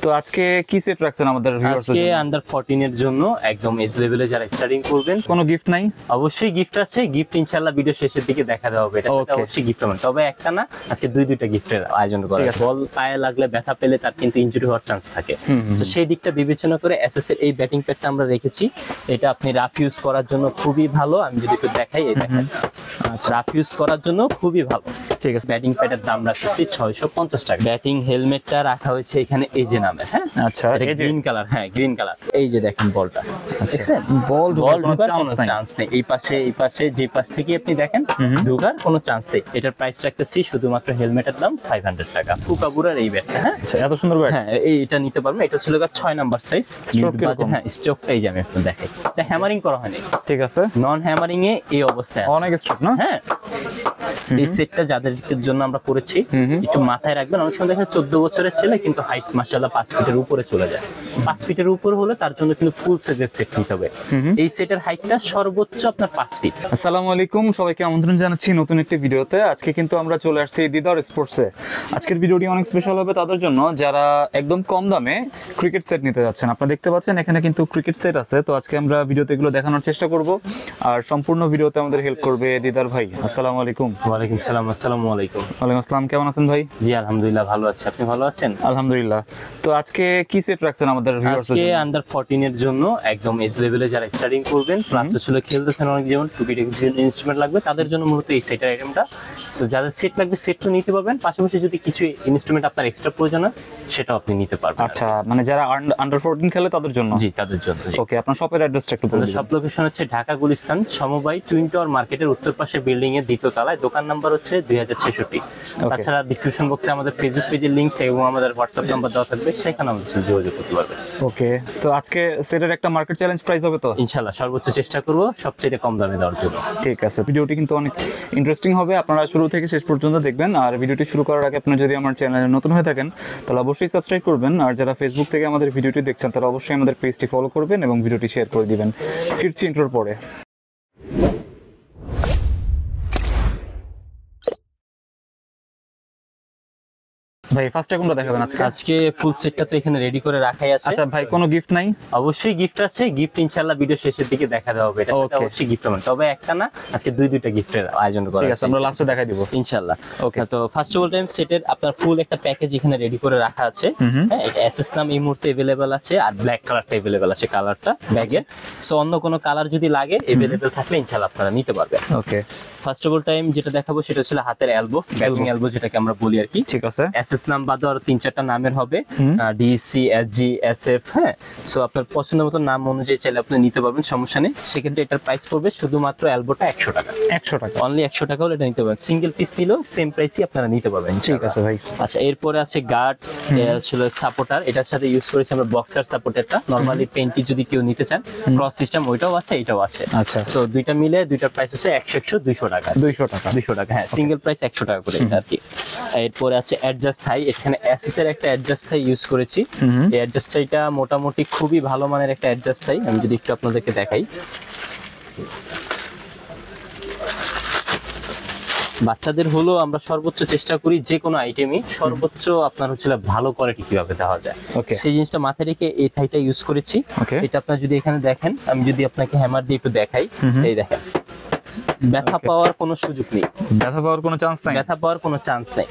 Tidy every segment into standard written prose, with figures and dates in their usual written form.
তো আজকে কি সেট রাখছেন আমাদের ভিউয়ার্সদের আজকে জন্য? আন্ডার 14 এর জন্য একদম এজ লেভেলে যারা স্টার্টিং করবেন কোনো গিফট নাই? অবশ্যই গিফট আছে। গিফট ইনশাআল্লাহ ভিডিও শেষের দিকে দেখা দেওয়া হবে। এটা সাথে অবশ্যই গিফট হবে, তবে একটা না, আজকে দুইটা গিফটের আয়োজন করা আছে। বল পায়ে লাগলে ব্যথা পেলে তার কিন্তু ইনজুরি হওয়ার চান্স থাকে, তো সেই দিকটা বিবেচনা করে এসএস এর এই ব্যাটিং প্যাডটা আমরা রেখেছি। এটা আপনি রাফ ইউজ করার জন্য খুবই ভালো। আমি যদি একটু দেখাই, এই দেখেন রাফ ইউজ করার জন্য খুবই ভালো। ঠিক আছে, ব্যাটিং প্যাডের দাম রাখতেছি 650 টাকা। ব্যাটিং হেলমেটটা রাখা হয়েছে এখানে এই যে নামে, হ্যাঁ আচ্ছা, এটা গ্রিন কালার, হ্যাঁ গ্রিন কালার। এই যে দেখেন বলটা, দেখছেন বল ঢোকার কোনো ঢোকার চান্স নেই। এই পাশে যে পাশ থেকে আপনি দেখেন ঢোকার কোনো চান্স নেই। এটার প্রাইস রাখতেছি শুধুমাত্র হেলমেটের দাম 500 টাকা। ফুকাবুরার এই ব্যাটটা, হ্যাঁ আচ্ছা, এত সুন্দর ব্যাট। হ্যাঁ এটা নিতে পারবেন। এটা ছিল 6 নাম্বার সাইজ। স্ট্রোক কিরকম? হ্যাঁ স্ট্রোকটা এই যে আমি একটু দেখাই, এটা হ্যামারিং করা হয়নি, ঠিক আছে, নন হ্যামারিং এ এই অবস্থায় আছে। অনেক স্ট্রোক না? হ্যাঁ এই সেটটা যাদের জন্য আমরা করেছি একটু মাথায় রাখবেন। অনেক সময় দেখেন 14 বছরের ছেলে কিন্তু হাইট মাশাআল্লাহ 5 ফিটের উপরে চলে যায়। 5 ফিটের উপর হলে তার জন্য কিন্তু ফুল সাইজের সেট নিতে হবে। এই সেটের হাইটটা সর্বোচ্চ আপনার 5 ফিট। আসসালামু আলাইকুম, সবাইকে আমন্ত্রণ জানাচ্ছি নতুন একটি ভিডিওতে। আজকে কিন্তু আমরা চলে আসছি দিদার স্পোর্টসে। আজকের ভিডিওটি অনেক স্পেশাল হবে তাদের জন্য যারা একদম কম দামে ক্রিকেট সেট নিতে যাচ্ছেন। আপনারা দেখতে পাচ্ছেন এখানে কিন্তু ক্রিকেট সেট আছে। তো আজকে আমরা ভিডিওতে এগুলো দেখানোর চেষ্টা করব, আর সম্পূর্ণ ভিডিওতে আমাদের হেল্প করবে দিদার ভাই। আসসালামু আলাইকুম। ওয়ালাইকুম সালাম। আসসালামু আলাইকুম। ওয়ালাইকুম আসসালাম, কেমন আছেন ভাই? জি আলহামদুলিল্লাহ ভালো আছি, আপনি ভালো আছেন? আলহামদুলিল্লাহ। তো আজকে কি সেট রাখছেন আমাদের ভিউয়ার্সদের আজকে জন্য? আন্ডার 14 এর জন্য একদম এজ লেভেলে যারা স্টার্টিং করবেন, প্লাস হচ্ছে খেলতেছেন অনেক, যেমন টুকিটাকি ইনস্ট্রুমেন্ট লাগবে তাদের জন্য মূলত এই সেটের আইটেমটা। সো যাদের সেট লাগবে সেট তো নিতে পারবেন, পাশাপাশি যদি কিছু ইনস্ট্রুমেন্ট আপনার এক্সট্রা প্রয়োজন হয় সেটাও আপনি নিতে পারবেন। আচ্ছা, মানে যারা আন্ডার 14 খেলে তাদের জন্য? জি তাদের জন্য। ওকে, আপনার শপের অ্যাড্রেসটা একটু বলুন। সব লোকেশন হচ্ছে ঢাকা গুলিস্তান সমবায় টুইন টাওয়ার মার্কেটের উত্তর পাশে বিল্ডিং এর দ্বিতীয় তলায়। দোকান নাম্বার হচ্ছে 2066। তাছাড়া ডিসক্রিপশন বক্সে আমাদের ফেসবুক পেজের লিংক এবং আমাদের হোয়াটসঅ্যাপ নাম্বার দেওয়া থাকবে, সেখানে আমাদের সাথে যোগাযোগ করতে পারবেন। ওকে, তো আজকে সেটের একটা মার্কেট চ্যালেঞ্জ প্রাইস হবে তো? ইনশাআল্লাহ সর্বোচ্চ চেষ্টা করব সবচেয়ে কম দামে দেওয়ার জন্য। ঠিক আছে, ভিডিওটি কিন্তু অনেক ইন্টারেস্টিং হবে, আপনারা শুরু থেকে শেষ পর্যন্ত দেখবেন। আর ভিডিওটি শুরু করার আগে আপনারা যদি আমার চ্যানেলে নতুন হয়ে থাকেন তাহলে অবশ্যই সাবস্ক্রাইব করবেন, আর যারা ফেসবুক থেকে আমাদের ভিডিওটি দেখছেন তারা অবশ্যই আমাদের পেজটি ফলো করবেন এবং ভিডিওটি শেয়ার করে দিবেন। ফিরছি ইন্ট্রোর পরে। ভাই ফার্স্টে কোনটা দেখাবেন আজকে? আজকে ফুল সেটটা তো এখানে রেডি করে রাখাই আছে। আচ্ছা ভাই, কোনো গিফট নাই? অবশ্যই গিফট আছে। গিফট ইনশাআল্লাহ ভিডিও শেষের দিকে দেখা দেওয়া হবে। এটা সাথে অবশ্যই গিফট হবে, তবে একটা না, আজকে দুইটা গিফটের আয়োজন করা আছে। ঠিক আছে, আমরা লাস্টে দেখাই দিব ইনশাআল্লাহ। ওকে, তো ফার্স্ট অফ অল টাইম সেটের আপনার ফুল একটা প্যাকেজ এখানে রেডি করে রাখা আছে। হ্যাঁ, এটা এসএস নাম এই মুহূর্তে अवेलेबल আছে, আর ব্ল্যাক কালারটা अवेलेबल আছে কালারটা ব্যাগের। সো অন্য কোনো কালার যদি লাগে अवेलेबल থাকলে ইনশাআল্লাহ আপনারা নিতে পারবেন। ওকে, ফার্স্ট অফ অল টাইম যেটা দেখাবো সেটা হচ্ছে হাতের এলবো, ব্যাটিং এলবো যেটাকে আমরা বলি আর কি। ঠিক আছে, এসএস নাম বাদে আর 3-4টা নামের হবে, ডিসি, এসজি, এসএফ। হ্যাঁ, সো আপনার পছন্দ মতো নাম অনুযায়ী চাইলে আপনি নিতে পারবেন, সমস্যা নেই। সেক্ষেত্রে এটার প্রাইস পড়বে শুধুমাত্র এলবোটা 100 টাকা। 100 টাকা অনলি 100 টাকা হলে এটা নিতে পারবেন। সিঙ্গেল পিস নিলেও সেম প্রাইসই আপনারা নিতে পারবেন। ঠিক আছে ভাই। আচ্ছা, এরপরে আছে গার্ড, ছিল সাপোর্টার। এটার সাথে ইউজ করেছি আমরা বক্সার সাপোর্টারটা। নরমালি পেন্টি যদি কেউ নিতে চান ক্রস সিস্টেম, ওইটাও আছে এটাও আছে। আচ্ছা, সো দুইটা মিলে দুইটার প্রাইস হচ্ছে 100 200 টাকা। 200 টাকা 200 টাকা, হ্যাঁ সিঙ্গেল প্রাইস 100 টাকা করে এটা আর কি। এরপরে আছে অ্যাডজাস্ট থাই। এখানে এসএস এর একটা অ্যাডজাস্ট থাই ইউজ করেছি। এই অ্যাডজাস্ট থাইটা মোটামুটি খুবই ভালো মানের একটা অ্যাডজাস্ট থাই। আমি যদি একটু আপনাদেরকে দেখাই, বাচ্চাদের হলো আমরা সর্বোচ্চ চেষ্টা করি যে কোনো আইটেমই সর্বোচ্চ আপনার হচ্ছে ভালো কোয়ালিটি কিভাবে দেওয়া যায়, সেই জিনিসটা মাথায় রেখে এই থাইটা ইউজ করেছি। এটা আপনার যদি এখানে দেখেন, আমি যদি আপনাকে হ্যামার দিয়ে একটু দেখাই, এই দেখেন ব্যথা পাওয়ার কোনো সুযোগ নেই, ব্যথা পাওয়ার কোনো চান্স নাই, ব্যথা পাওয়ার কোনো চান্স নেই।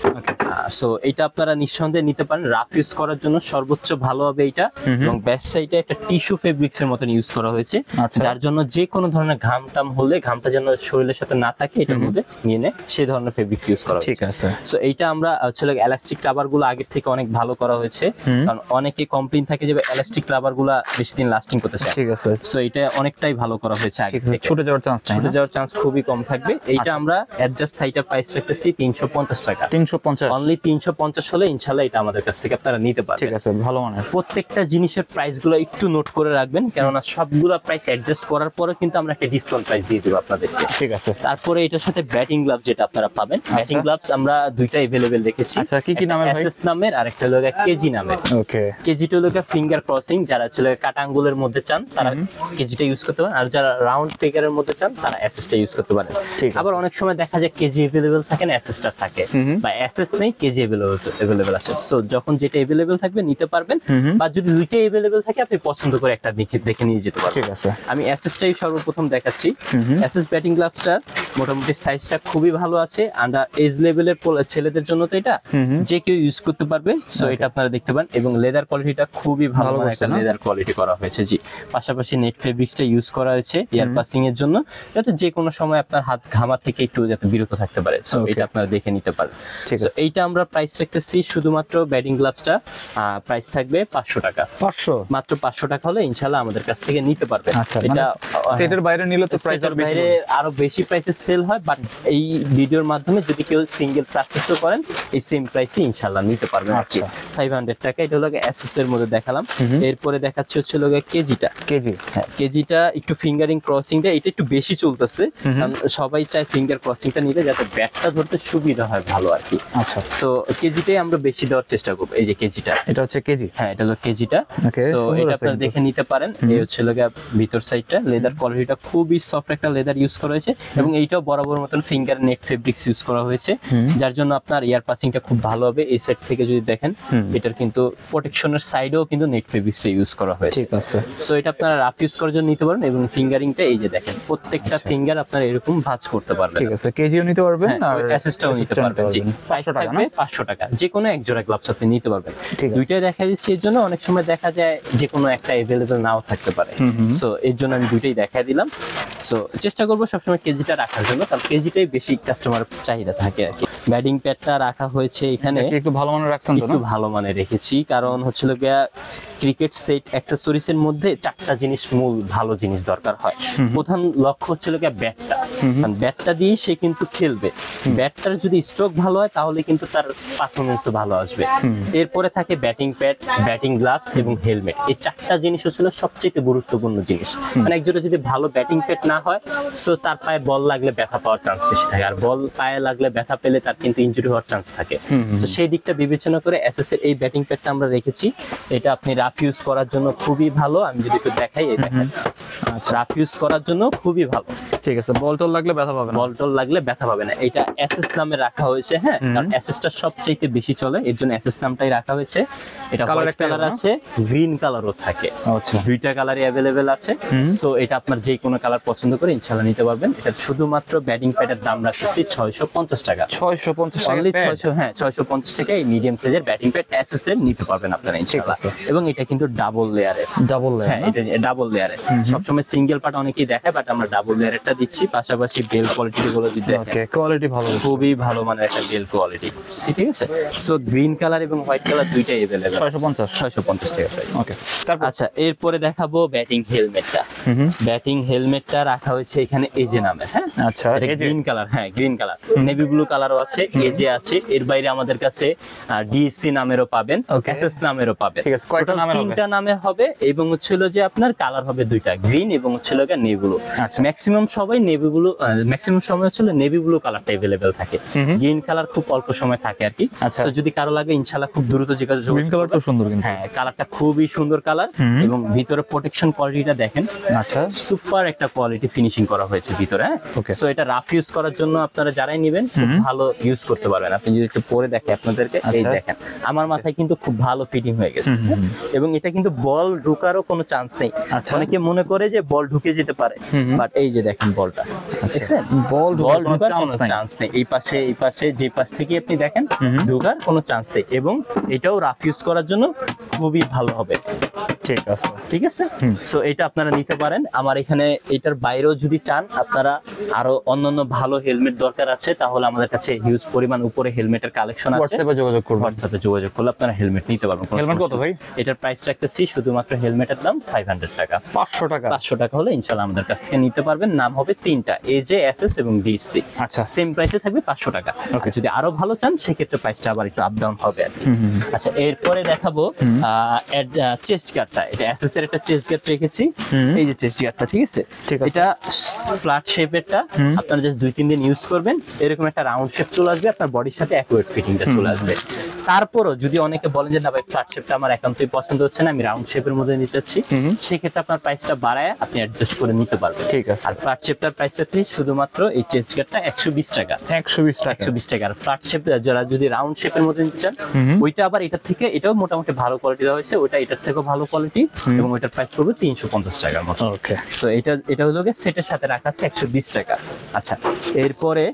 সো এটা আপনারা নিঃসন্দেহে নিতে পারেন রাফ ইউজ করার জন্য সর্বোচ্চ ভালো হবে এটা। এবং ব্যাক সাইডে একটা টিস্যু ফেব্রিক্স এর মতন ইউজ করা হয়েছে, যার জন্য যে কোনো ধরনের ঘাম টাম হলে ঘামটা যেন শরীরের সাথে না থাকে এটার মধ্যে নিয়ে নেয়, সেই ধরনের ফেব্রিক্স ইউজ করা হয়েছে। ঠিক আছে, সো এইটা আমরা আসলে ইলাস্টিক রাবার গুলো আগের থেকে অনেক ভালো করা হয়েছে, কারণ অনেকে কমপ্লেইন থাকে যে ইলাস্টিক রাবার গুলো বেশি দিন লাস্টিং করতে চায়। ঠিক আছে, সো এটা অনেকটাই ভালো করা হয়েছে আগে থেকে। ছুটে যাওয়ার চান্স নাই, ছুটে যাওয়ার চান্স খুবই কম থাকবে। এইটা আমরা অ্যাডজাস্ট থাইটার প্রাইস রাখতেছি 350 টাকা। 350 অনলি 350 হলে ইনশাআল্লাহ এটা আমাদের কাছ থেকে আপনারা নিতে পারবেন। ঠিক আছে, ভালো মানের। প্রত্যেকটা জিনিসের প্রাইস গুলো একটু নোট করে রাখবেন, কেননা সবগুলো প্রাইস অ্যাডজাস্ট করার পরে কিন্তু আমরা একটা ডিসকাউন্ট প্রাইস দিয়ে দেব আপনাদেরকে। ঠিক আছে, তারপরে এটার সাথে ব্যাটিং গ্লাভস যেটা আপনারা পাবেন, ব্যাটিং গ্লাভস আমরা দুইটা अवेलेबल রেখেছি। আচ্ছা, কি কি নামের ভাই? এসএস নামের আর একটা হলো কেজি নামের। ওকে, কেজিটা হলো ফিঙ্গার ক্রসিং, যারা আসলে কাটা আঙ্গুলের মধ্যে চান তারা কেজিটা ইউজ করতে পারেন, আর যারা রাউন্ড ফিগারের মধ্যে চান তারা এসএসটা ইউজ করতে পারেন। আবার অনেক সময় দেখা যায় কেজি अवेलेबल থাকে না, এসএসটা থাকে, বা এসএস নেই কেজি কেজি अवेलेबल আছে। সো যখন যেটা अवेलेबल থাকবে নিতে পারবেন, বা যদি দুইটাই अवेलेबल থাকে আপনি পছন্দ করে একটা দেখে নিয়ে যেতে পারবেন। ঠিক আছে, আমি অ্যাসেসটাই সর্বপ্রথম দেখাচ্ছি। অ্যাসেস ব্যাটিং গ্লাভসটার মোটামুটি সাইজটা খুবই ভালো আছে, আন্ডার এজ লেভেলের ছেলেদের জন্য তো এটা যে কেউ ইউজ করতে পারবে। সো এটা আপনারা দেখতে পান, এবং লেদার কোয়ালিটিটা খুবই ভালো একটা লেদার কোয়ালিটি করা হয়েছে। জি, পাশাপাশি নেট ফেব্রিক্সটা ইউজ করা হয়েছে এয়ার পাসিং এর জন্য, যাতে যে কোনো সময় আপনার হাত ঘামার থেকে একটু যাতে বিরত থাকতে পারে। সো এটা আপনারা দেখে নিতে পারেন। সো এইটা আমরা প্রাইস রাখতেছি শুধুমাত্র ব্যাটিং গ্লাভসটা প্রাইস থাকবে 500 টাকা। 500 মাত্র 500 টাকা হলে ইনশাআল্লাহ আমাদের কাছ থেকে নিতে পারবেন। এটা সেটের বাইরে নিলে তো প্রাইস আরো বেশি প্রাইসে সেল হয়, বাট এই ভিডিওর মাধ্যমে যদি কেউ সিঙ্গেল পারচেজও করেন এই সেম প্রাইসে ইনশাআল্লাহ নিতে পারবেন। আচ্ছা, 500 টাকা। এটা হলো এসএস এর মধ্যে দেখালাম। এরপরে দেখাচ্ছি হচ্ছে হলো কেজিটা। হ্যাঁ, কেজিটা একটু ফিঙ্গারিং ক্রসিংটা এটা একটু বেশি চলতেছে, কারণ সবাই চায় ফিঙ্গার ক্রসিংটা নিলে যাতে ব্যাটটা ধরতে সুবিধা হয় ভালো আর কি। আচ্ছা, সো কেজিটাই আমরা বেশি দেওয়ার চেষ্টা করব। এই যে কেজিটা, এটা হচ্ছে কেজি। হ্যাঁ, এটা হলো কেজিটা। সো এটা আপনারা দেখে নিতে পারেন। এই হচ্ছে লগা ভিতর সাইডটা, লেদার কোয়ালিটিটা খুবই সফট একটা লেদার ইউজ করা হয়েছে, এবং এইটাও বরাবর মতন ফিঙ্গার নেট ফেব্রিক্স ইউজ করা হয়েছে, যার জন্য আপনার এয়ার পাসিংটা খুব ভালো হবে। এই সাইড থেকে যদি দেখেন, এটার কিন্তু প্রোটেকশনের সাইডেও কিন্তু নেট ফেব্রিক্সটা ইউজ করা হয়েছে। ঠিক আছে, সো এটা আপনারা রাফ ইউজ করার জন্য নিতে পারেন, এবং ফিঙ্গারিংটা এই যে দেখেন প্রত্যেকটা ফিঙ্গার আপনারা এরকম ভাঁজ করতে পারবেন। ঠিক আছে, কেজিও নিতে পারবেন আর অ্যাসেসটাও নিতে পারবেন। জি, প্রাইস থাকবে 500 টাকা। যে কোনো এক জোড়া গ্লাভস আপনি নিতে পারবেন। দুইটাই দেখা দিচ্ছি এর জন্য, অনেক সময় দেখা যায় যে কোনো একটা अवेलेबल নাও থাকতে পারে। সো এর জন্য আমি দুইটাই দেখাই দিলাম। সো চেষ্টা করব সবসময় কেজিটা রাখার জন্য, কারণ কেজিটাই বেশি কাস্টমার চাহিদা থাকে আর কি। ব্যাটিং প্যাডটা রাখা হয়েছে এখানে একটু ভালো মানের রাখছেন তো? একটু ভালো মানে রেখেছি, কারণ হচ্ছিল গিয়া ক্রিকেট সেট অ্যাকসেসরিজ এর মধ্যে চারটা জিনিস মূল ভালো জিনিস দরকার হয়। প্রধান লক্ষ্য হচ্ছিল গিয়া ব্যাটটা, কারণ ব্যাটটা দিয়ে সে কিন্তু খেলবে। ব্যাটটার যদি স্ট্রোক ভালো হয় তাহলে কিন্তু তার পারফরমেন্সও ভালো আসবে। এরপরে থাকে ব্যাটিং প্যাড, ব্যাটিং গ্লাভস এবং হেলমেট। এই চারটা জিনিস হচ্ছিল সবচেয়ে গুরুত্বপূর্ণ জিনিস। মানে একজোড়া যদি ভালো ব্যাটিং প্যাড না হয়, সো তার পায়ে বল লাগলে ব্যথা পাওয়ার চান্স বেশি থাকে, আর বল পায়ে লাগলে ব্যথা পেলে তার কিন্তু ইনজুরি হওয়ার চান্স থাকে। তো সেই দিকটা বিবেচনা করে এসএস এর এই ব্যাটিং প্যাডটা আমরা রেখেছি। এটা আপনি রাফ ইউজ করার জন্য খুবই ভালো। আমি যদি একটু দেখাই, এই দেখেন, রাফ ইউজ করার জন্য খুবই ভালো। ঠিক আছে, বল টল লাগলে ব্যথা পাবে না? বল টল লাগলে ব্যথা পাবে না। এটা এসএস নামে রাখা হয়েছে। হ্যাঁ, কারণ এসএসটা সবচেয়ে বেশি চলে, এর জন্য এসএস নামটাই রাখা হয়েছে। এটা হোয়াইট কালার আছে, গ্রিন কালারও থাকে। আচ্ছা, দুইটা কালারই अवेलेबल আছে। সো এটা আপনার যে কোনো কালার পছন্দ করে ইনশাআল্লাহ নিতে পারবেন। এটা শুধুমাত্র ব্যাটিং প্যাডের দাম রাখতেছি 650 টাকা। 650 টাকা? অনলি 600। হ্যাঁ, 650 টাকা এই মিডিয়াম সাইজের ব্যাটিং প্যাড এসএস এর নিতে পারবেন আপনারা ইনশাআল্লাহ। এবং এটা কিন্তু ডাবল লেয়ারের। Double layer? হ্যাঁ, এটা ডাবল লেয়ারের। সবসময় সিঙ্গেল পার্ট অনেকেই দেখায়, বাট আমরা ডাবল লেয়ারেরটা দিচ্ছি। পাশাপাশি বেল কোয়ালিটি গুলো যদি দেখেন, ওকে, কোয়ালিটি ভালো, খুবই ভালো মানের একটা বেল কোয়ালিটি। ঠিক আছে, সো গ্রিন কালার এবং হোয়াইট কালার দুইটাই अवेलेबल। 650 টাকা প্রাইস। ওকে, তারপর আচ্ছা, এরপরে দেখাবো ব্যাটিং হেলমেটটা। ব্যাটিং হেলমেটটা রাখা হয়েছে এখানে এজে নামে। হ্যাঁ, আচ্ছা, গ্রিন কালার। হ্যাঁ, গ্রিন কালার, নেভি ব্লু কালারও আছে, এজে আছে। এর বাইরে আমাদের কাছে ডিএসসি নামেরও পাবেন, এসএস নামেরও পাবেন। ঠিক আছে, কয়টা নামের হবে? তিনটা নামের হবে, এবং হচ্ছিল যে আপনার কালার হবে দুইটা, গ্রিন এবং হচ্ছিল নেভি ব্লু। ম্যাক্সিমাম সবাই নেভি ব্লু, ম্যাক্সিমাম সময় হচ্ছিল নেভি ব্লু কালারটা अवेलेबल থাকে। গ্রিন কালার খুব অল্প সময় থাকে আর কি। আচ্ছা, যদি কারো লাগে ইনশাআল্লাহ খুব দ্রুত যোগাযোগ। গ্রিন কালারটা সুন্দর কিন্তু। হ্যাঁ, কালারটা খুবই সুন্দর কালার, এবং ভিতরে প্রোটেকশন কোয়ালিটিটা দেখেন। আচ্ছা, সুপার একটা কোয়ালিটি ফিনিশিং করা হয়েছে ভিতরে। হ্যাঁ, সো এটা রাফ ইউজ করার জন্য আপনারা যারাই নেবেন খুব ভালো ইউজ করতে পারবেন। আপনি যদি একটু পরে দেখেন আপনাদেরকে, এই দেখেন আমার মাথায় কিন্তু খুব ভালো ফিটিং হয়ে গেছে, এবং এটা কিন্তু বল ঢোকারও কোনো চান্স নেই। অনেকে মনে করে যে বল ঢুকে যেতে পারে, বাট এই যে দেখেন বলটা, দেখছেন, বল ঢোকার কোনো চান্স নেই। এই পাশে যে পাশ থেকে আপনি দেখেন ঢোকার কোনো চান্স নেই, এবং এটাও রাফ ইউজ করার জন্য খুবই ভালো হবে। ঠিক আছে, ঠিক আছে। সো এটা আপনারা নিতে পারেন। আমার এখানে এটার বাইরেও যদি চান আপনারা আরো অন্যান্য ভালো হেলমেট দরকার আছে, তাহলে আমাদের কাছে হিউজ পরিমাণ উপরে হেলমেটের কালেকশন আছে। হোয়াটসঅ্যাপে যোগাযোগ করুন, হোয়াটসঅ্যাপে যোগাযোগ করলে আপনারা হেলমেট নিতে পারবেন। হেলমেট কত ভাই? এটার প্রাইস রাখতেছি শুধুমাত্র হেলমেটের দাম 500 টাকা। 500 টাকা? 500 টাকা হলে ইনশাআল্লাহ আমাদের কাছ থেকে নিতে পারবেন। নাম হবে তিনটা, এজে, এসএস এবং ডিসি। আচ্ছা, সেম প্রাইসে থাকবে 500 টাকা। যদি আরো ভালো চান সেক্ষেত্রে প্রাইসটা আবার একটু আপ ডাউন হবে আর কি। আচ্ছা, এরপরে দেখাবো চেস্ট গার্ডটা। এটা এসএস এর একটা চেস্ট গার্ড রেখেছি, এই যে চেস্ট গার্ডটা। ঠিক আছে, এটা ফ্ল্যাট শেপেরটা। আপনারা জাস্ট 2-3 দিন ইউজ করবেন, এরকম একটা রাউন্ড শেপ চলে আসবে, আপনার বডির সাথে অ্যাকুরেট ফিটিংটা চলে আসবে। তারপরও যদি অনেকে বলেন যে না ভাই ফ্ল্যাট শেপটা আমার একান্তই পছন্দ হচ্ছে না, আমি রাউন্ড শেপের মধ্যে নিতে চাচ্ছি, সেক্ষেত্রে আপনার প্রাইসটা বাড়ায় আপনি অ্যাডজাস্ট করে নিতে পারবেন। ঠিক আছে। আর ফ্ল্যাট শেপটার প্রাইসটা শুধুমাত্র এই চেস্ট গার্ডটা 120 টাকা। 120 টাকা। আর ফ্ল্যাট শেপ যারা যদি রাউন্ড শেপের মধ্যে নিতে চান, ওইটা আবার এটার থেকে এটাও মোটামুটি ভালো কোয়ালিটি দেওয়া হয়েছে, ওইটা এটার থেকেও ভালো কোয়ালিটি, এবং ওইটার প্রাইস পড়বে 350 টাকার মতো। ওকে। সো এটা হলো সেটের সাথে রাখা আছে 120 টাকা। আচ্ছা, এরপরে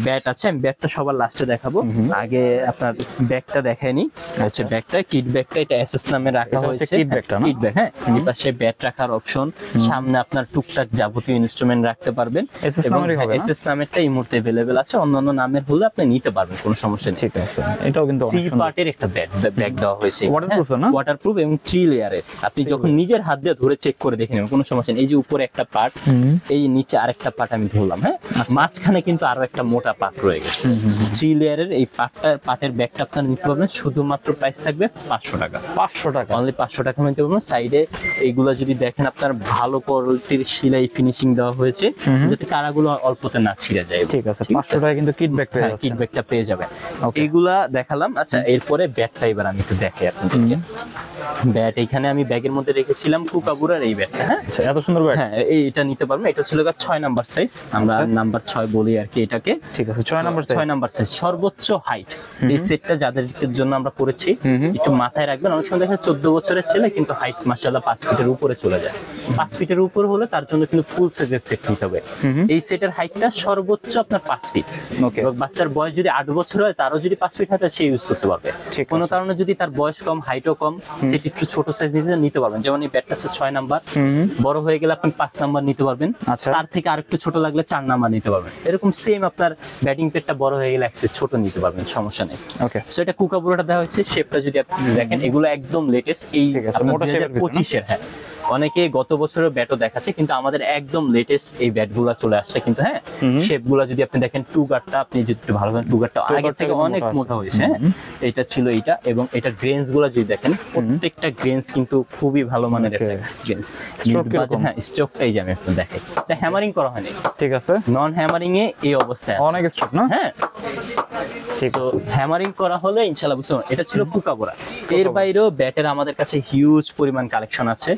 ব্যাট আছে, আমি ব্যাটটা সবার লাস্টে দেখাবো, আগে আপনার ব্যাগটা দেখায়নি। হচ্ছে ব্যাগটা কিট ব্যাগটা, এটা এসএস নামে রাখা হয়েছে কিট ব্যাগটা না? কিট ব্যাগ, হ্যাঁ। এই পাশে ব্যাট রাখার অপশন, সামনে আপনার টুকটাক যাবতীয় ইনস্ট্রুমেন্ট রাখতে পারবেন। এসএস নামেরই হবে না? এসএস নামেরটা এই মুহূর্তে अवेलेबल আছে, অন্যান্য নামের হলে আপনি নিতে পারবেন, কোনো সমস্যা নেই। ঠিক আছে। এটাও কিন্তু অনেক থ্রি সুন্দর। পার্টের একটা ব্যাগ দেওয়া হয়েছে, Waterproof না? ওয়াটারপ্রুফ এবং 3 লেয়ারের। আপনি যখন নিজের হাত দিয়ে ধরে চেক করে দেখে নেবেন, কোনো সমস্যা নেই। এই যে উপরে একটা পার্ট, এই নিচে আরেকটা পার্ট আমি ধরলাম, হ্যাঁ, মাঝখানে কিন্তু আরো একটা মোটা পার্ট রয়ে গেছে। 3 লেয়ারের এই পার্টের ব্যাগটা আপনার নিতে পারবেন, শুধুমাত্র প্রাইস থাকবে 500 টাকা। 500 টাকা। অনলি 500 টাকা নিতে পারবেন। সাইডে এইগুলো যদি দেখেন আপনার ভালো কোয়ালিটির সেলাই ফিনিশিং দেওয়া হয়েছে, যাতে কারাগুলো অল্পতে না ছিঁড়ে যায়। ঠিক আছে। 500 টাকা কিন্তু কিট ব্যাগ পেয়ে যাচ্ছে। কিট ব্যাগটা পেয়ে যাবেন। এইগুলা দেখালাম। আচ্ছা, এরপরে ব্যাগটা এবার আমি একটু দেখাই আপনাদেরকে। ব্যাট এখানে আমি ব্যাগের মধ্যে রেখেছিলাম কুকাবুরার এই ব্যাগটা, হ্যাঁ। আচ্ছা, এত সুন্দর ব্যাগ। হ্যাঁ, এটা নিতে পারবেন। এটা ছিল 6 নাম্বার সাইজ, আমরা নাম্বার 6 বলি আর কি এটাকে। ঠিক আছে, 6 নাম্বার 6 নাম্বার সাইজ সর্বোচ্চ হাইট। এই সেটটা যাদের জন্য আমরা করেছি, একটু মাথায় রাখবেন। অনেক সময় দেখা 14 বছরের ছেলে কিন্তু হাইট মাশাআল্লাহ 5 ফিটের উপরে চলে যায়। 5 ফিটের উপর হলে তার জন্য কিন্তু ফুল সাইজের সেট নিতে হবে। এই সেটের হাইটটা সর্বোচ্চ আপনার 5 ফিট। ওকে। এবং বাচ্চার বয়স যদি 8 বছর হয়, তারও যদি 5 ফিট হয়, সে ইউজ করতে পারবে। কোনো কারণে যদি তার বয়স কম, হাইটও কম, সেট একটু ছোট সাইজ নিতে পারবেন। যেমন এই ব্যাটটা আছে 6 নাম্বার, বড় হয়ে গেলে আপনি 5 নাম্বার নিতে পারবেন। আচ্ছা। তার থেকে আরেকটু ছোট লাগলে 4 নাম্বার নিতে পারবেন। এরকম সেম আপনার ব্যাটিং প্যাডটা বড় হয়ে গেলে এক সাইজ ছোট নিতে পারবেন, সমস্যা নেই। ওকে। সো এটা কুকাবুরাটা দেওয়া হয়েছে। শেপটা যদি আপনি দেখেন, এগুলো একদম লেটেস্ট, এই ঠিক আছে, মোটা শেপের ভিতর না? 2025 এর। হ্যাঁ, অনেকে গত বছরের ব্যাটও দেখাচ্ছে, কিন্তু আমাদের একদম লেটেস্ট এই ব্যাটগুলো চলে আসছে কিন্তু, হ্যাঁ। শেপগুলো যদি আপনি দেখেন, টু গার্ডটা আপনি যদি একটু ভালো করেন, টু গার্ডটা আগের থেকে অনেক মোটা হয়েছে, হ্যাঁ। এটা ছিল এইটা, এবং এটার গ্রেন্স গুলো যদি দেখেন, প্রত্যেকটা গ্রেন্স কিন্তু খুবই ভালো মানের একটা গ্রেন্স। হ্যাঁ, স্ট্রোকটাই যে আমি একটু দেখাই, এটা হ্যামারিং করা হয়নি। ঠিক আছে। নন হ্যামারিং এ এই অবস্থায় আছে। অনেক স্ট্রোক না? হ্যাঁ, তো হ্যামারিং করা হলে ইনশাআল্লাহ বুঝতে পারবেন। এটা ছিল কুকাবুরা। এর বাইরেও ব্যাটের আমাদের কাছে হিউজ পরিমাণ কালেকশন আছে,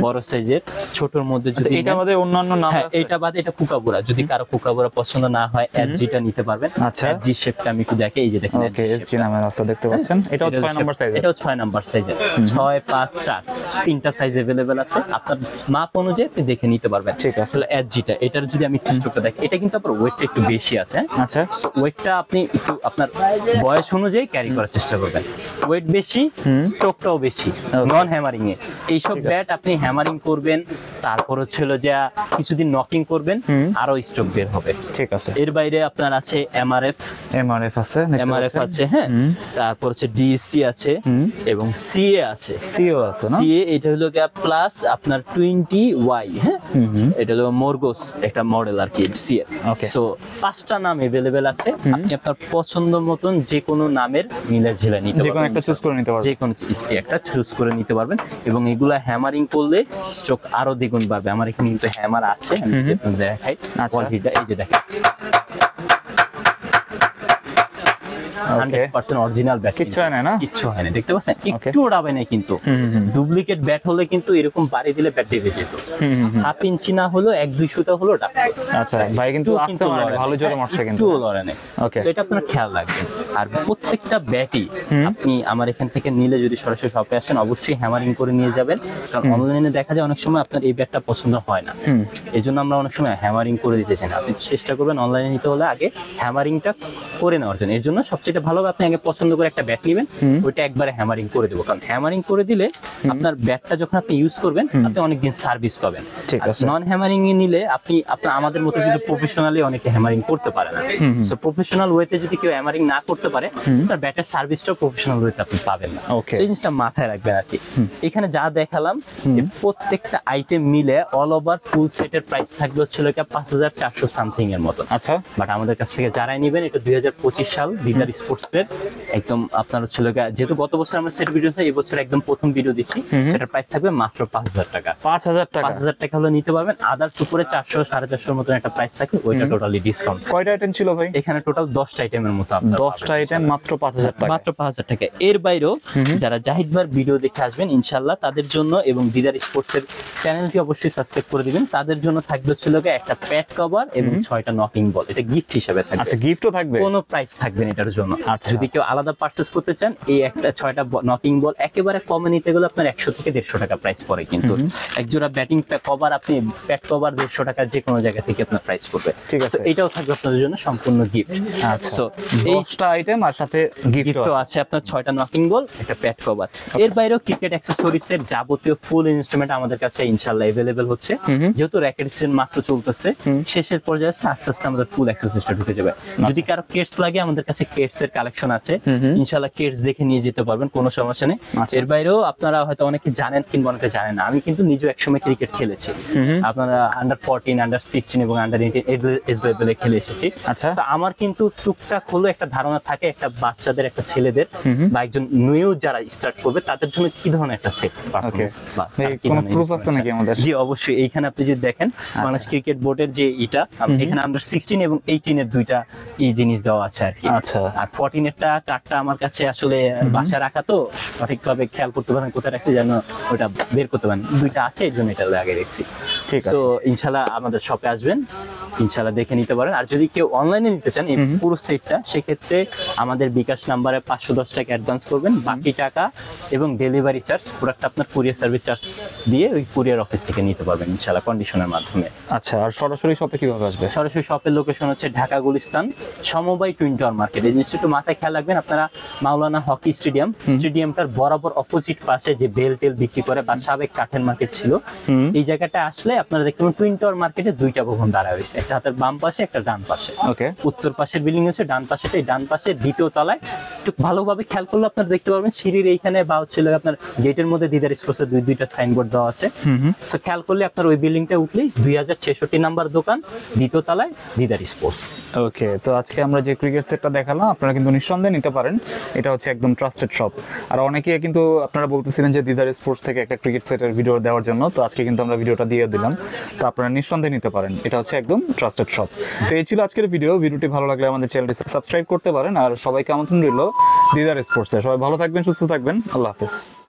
বড় সাইজের, ছোটর মধ্যে যদি এটা বাদে অন্যান্য নাম হ্যাঁ, আছে? এটা বাদে এটা কুকাবুরা। যদি কারো কুকাবুরা পছন্দ না হয়, এসজিটা নিতে পারবেন। আচ্ছা। এসজি শেপটা আমি একটু দেখাই, এই যে দেখেন ওকে, এসজি নামের আছে, দেখতে পাচ্ছেন। এটাও 6 নাম্বার সাইজ। এটাও 6 নাম্বার সাইজের, 6, 5, 4 তিনটা সাইজ अवेलेबल আছে। আপনার মাপ অনুযায়ী আপনি দেখে নিতে পারবেন। ঠিক আছে। তাহলে এসজিটা, এটার যদি আমি স্ট্রোকটা দেখি, এটা কিন্তু আপনার ওয়েটটা একটু বেশি আছে। আচ্ছা। ওয়েটটা আপনি একটু আপনার বয়স অনুযায়ী ক্যারি করার চেষ্টা করবেন। ওয়েট বেশি, স্ট্রোকটাও বেশি, নন হ্যামারিং এ। এইসব ব্যাট আপনি হ্যামারিং করবেন, তারপর হচ্ছিল যে কিছুদিন নকিং করবেন, আরো স্ট্রোক বের হবে। ঠিক আছে। এর বাইরে আপনার আছে এমআরএফ আছে, এমআরএফ আছে, হ্যাঁ। তারপর হচ্ছে ডিএসসি আছে, এবং সিএ আছে। সিও আছে না? সিএ এটা হলো গিয়া প্লাস আপনার 20Y, হ্যাঁ। এটা হলো মোরগোস একটা মডেল আর কি, সিএ। Okay. সো 5টা নাম अवेलेबल আছে, আপনি আপনার পছন্দ মতন যে কোনো নামের মিলে ঝেলে নিতে পারবেন, যে কোনো একটা চুজ করে নিতে পারবেন। যে কোনো একটা চুজ করে নিতে পারবেন। এবং এগুলা হ্যামারিং করলে স্ট্রোক আরো দ্বিগুণ বাড়বে। আমার এখানে কিন্তু হ্যামার আছে, আমি আপনাদের দেখাই কোয়ালিটিটা, এই যে দেখেন 100% অরিজিনাল ব্যাট, কিচ্ছু হয় না? কিচ্ছু হয় না, দেখতে পাচ্ছেন, একটু ওড়াবে না কিন্তু। ডুপ্লিকেট ব্যাট হলে কিন্তু এরকম বাড়ি দিলে ব্যাট ডেবে যেত। 1/2 ইঞ্চি না হলো 1-2 সুতা হলো ডাক। আচ্ছা, ভাই কিন্তু আস্তে মারে, ভালো জোরে মারছে কিন্তু। একটু লড়ে না। ওকে। সো এটা আপনার খেয়াল রাখবেন। আর প্রত্যেকটা ব্যাটই আপনি আমার এখান থেকে নিলে, যদি সরাসরি শপে আসেন, অবশ্যই হ্যামারিং করে নিয়ে যাবেন। কারণ অনলাইনে দেখা যায় অনেক সময় আপনার এই ব্যাটটা পছন্দ হয় না, এই জন্য আমরা অনেক সময় হ্যামারিং করে দিতে চাই না। আপনি চেষ্টা করবেন অনলাইনে নিতে হলে আগে হ্যামারিংটা করে নেওয়ার জন্য। এর জন্য সবচেয়ে ভালো হবে আপনি আগে পছন্দ করে একটা ব্যাট নেবেন, ওইটা একবারে হ্যামারিং করে দেবো। কারণ হ্যামারিং করে দিলে আপনার ব্যাটটা যখন আপনি ইউজ করবেন, আপনি অনেকদিন সার্ভিস পাবেন। ঠিক আছে। নন হ্যামারিং এ নিলে আপনি আপনার আমাদের মতো কিন্তু প্রফেশনালি অনেকে হ্যামারিং করতে পারে না। সো প্রফেশনাল ওয়েতে যদি কেউ হ্যামারিং না করতে পারে, তার ব্যাটের সার্ভিসটাও প্রফেশনাল ওয়েতে আপনি পাবেন না। Okay. সেই জিনিসটা মাথায় রাখবেন আর কি। এখানে যা দেখালাম, যে প্রত্যেকটা আইটেম মিলে অল ওভার ফুল সেটের প্রাইস থাকবে হচ্ছে 5400 সামথিং এর মতো। আচ্ছা। বাট আমাদের কাছ থেকে যারাই নেবেন, এটা 2025 সাল দিদার স্পোর্টস এর একদম আপনার হচ্ছে যেহেতু গত বছর আমরা সেট ভিডিও এই বছর একদম প্রথম ভিডিও দিচ্ছি, সেটার প্রাইস থাকবে মাত্র 5,000 টাকা। 5,000 টাকা? 5,000 টাকা হলে নিতে পারবেন। আদার্স উপরে 400 450 মতন একটা প্রাইস থাকে, ওইটা টোটালি ডিসকাউন্ট। কয়টা আইটেম ছিল ভাই এখানে টোটাল 10টা আইটেমের মতো আপনারা 10টা আইটেম মাত্র 5,000 টাকা? মাত্র 5,000 টাকা। এর বাইরেও যারা জাহিদ ভাইয়ের ভিডিও দেখে আসবেন ইনশাআল্লাহ তাদের জন্য, এবং দিদার স্পোর্টস এর চ্যানেলটি অবশ্যই সাবস্ক্রাইব করে দিবেন, তাদের জন্য থাকবে ছিল একটা প্যাড কভার এবং 6টা নকিং বল, এটা গিফট হিসেবে থাকবে। আচ্ছা, গিফটও থাকবে? কোনো প্রাইস থাকবে না এটার জন্য। আচ্ছা। যদি কেউ আলাদা পারচেজ করতে চান, এই একটা 6টা নকিং বল একেবারে কমে নিতে গেলে আপনার 100 থেকে 150 টাকা প্রাইস পড়ে, কিন্তু এক জোড়া ব্যাটিং কভার আপনি প্যাড কভার 150 টাকা যে কোনো জায়গা থেকে আপনার প্রাইস পড়বে। ঠিক আছে, এটাও থাকবে আপনাদের জন্য সম্পূর্ণ গিফট। আচ্ছা, সো এই 10টা আইটেম আর সাথে গিফটও আছে আপনার 6টা নকিং বল, একটা প্যাড কভার। এর বাইরেও ক্রিকেট অ্যাকসেসরিজ এর যাবতীয় ফুল ইনস্ট্রুমেন্ট আমাদের কাছে ইনশাআল্লাহ अवेलेबल হচ্ছে। যেহেতু র‍্যাকেট সিজন মাত্র চলতেছে, শেষের পর্যায়ে আস্তে আস্তে আমাদের ফুল অ্যাকসেসরিজটা ঢুকে যাবে। যদি কারো কেটস লাগে, আমাদের কাছে কেটস এর কালেকশন আছে, ইনশাআল্লাহ কেটস দেখে নিয়ে যেতে পারবেন, কোনো সমস্যা নেই। এর বাইরেও আপনারা হয়তো অনেকে জানেন কিংবা অনেকে জানেন না, আমি কিন্তু নিজেও একসময় ক্রিকেট খেলেছি। আপনারা আন্ডার 14, আন্ডার 16 এবং আন্ডার 18 এজ লেভেলে খেলে এসেছি। আচ্ছা, আমার কিন্তু টুকটাক হলো একটা ধারণা থাকে একটা বাচ্চাদের, একটা ছেলেদের বা একজন নিউ যারা স্টার্ট করবে তাদের জন্য কি ধরনের একটা সেট পারফরম্যান্স বা কোনো প্রুফ আছে নাকি আমাদের? জি অবশ্যই, এইখানে আপনি যদি দেখেন বাংলাদেশ ক্রিকেট বোর্ডের যে এটা, এখানে আন্ডার 16 এবং 18 এর দুইটা এই জিনিস দেওয়া আছে আর কি। আচ্ছা, আর 14 এরটা কার্ডটা আমার কাছে আসলে বাসায় রাখা, তো সঠিকভাবে খেয়াল করতে পারেন কোথায় রাখছি যেন ওটা বের করতে পারেন, দুইটা আছে এর জন্য এটা আগে রেখেছি। ঠিক আছে, তো ইনশাআল্লাহ আমাদের শপে আসবেন, ইনশাআল্লাহ দেখে নিতে পারেন। আর যদি কেউ অনলাইনে নিতে চান এই পুরো সেটটা, সেক্ষেত্রে আমাদের বিকাশ নাম্বারে 510 টাকা অ্যাডভান্স করবেন, বাকি টাকা এবং ডেলিভারি চার্জ পুরোটা আপনার কুরিয়ার সার্ভিস চার্জ দিয়ে ওই কুরিয়ার অফিস থেকে নিতে পারবেন ইনশাআল্লাহ কন্ডিশনের মাধ্যমে। আচ্ছা, আর সরাসরি শপে কিভাবে আসবে? সরাসরি শপের লোকেশন হচ্ছে ঢাকা গুলিস্তান সমবায় টুইন টাওয়ার মার্কেট। এই জিনিসটা একটু মাথায় খেয়াল রাখবেন, আপনারা মাওলানা হকি স্টেডিয়ামটার বরাবর অপোজিট পাশে যে বেল টেল বিক্রি করে বা সাবেক কাঠের মার্কেট ছিল, এই জায়গাটা আসলে আপনারা দেখতে পাবেন টুইন টাওয়ার মার্কেটে দুইটা ভবন দাঁড়া হয়েছে, একটা হাতের বাম পাশে, একটা ডান পাশে। ওকে, উত্তর পাশের বিল্ডিং হচ্ছে ডান পাশেটা, এই ডান পাশের দ্বিতীয় তলায় একটু ভালোভাবে খেয়াল করলে আপনারা দেখতে পারবেন সিঁড়ির এইখানে বা হচ্ছে আপনার গেটের মধ্যে দিদার স্পোর্টসের দুইটা সাইনবোর্ড দেওয়া আছে। সো খেয়াল করলে আপনার ওই বিল্ডিংটা উঠলেই 2066 নাম্বার দোকান, দ্বিতীয় তলায় দিদার স্পোর্টস। ওকে, তো আজকে আমরা যে ক্রিকেট সেটটা দেখালাম আপনারা কিন্তু নিঃসন্দেহে নিতে পারেন, এটা হচ্ছে একদম ট্রাস্টেড শপ। আর অনেকে কিন্তু আপনারা বলতেছিলেন যে দিদার স্পোর্টস থেকে একটা ক্রিকেট সেটের ভিডিও দেওয়ার জন্য, তো আজকে কিন্তু আমরা ভিডিওটা দিয়ে দিলাম, তো আপনারা নিঃসন্দেহে নিতে পারেন, এটা হচ্ছে একদম ট্রাস্টেড শপ। তো এই ছিল আজকের ভিডিওটি ভালো লাগলে আমাদের চ্যানেলটি সাবস্ক্রাইব করতে পারেন, আর সবাইকে আমন্ত্রণ রইল দিদার স্পোর্টসে। সবাই ভালো থাকবেন, সুস্থ থাকবেন, আল্লাহ হাফেজ।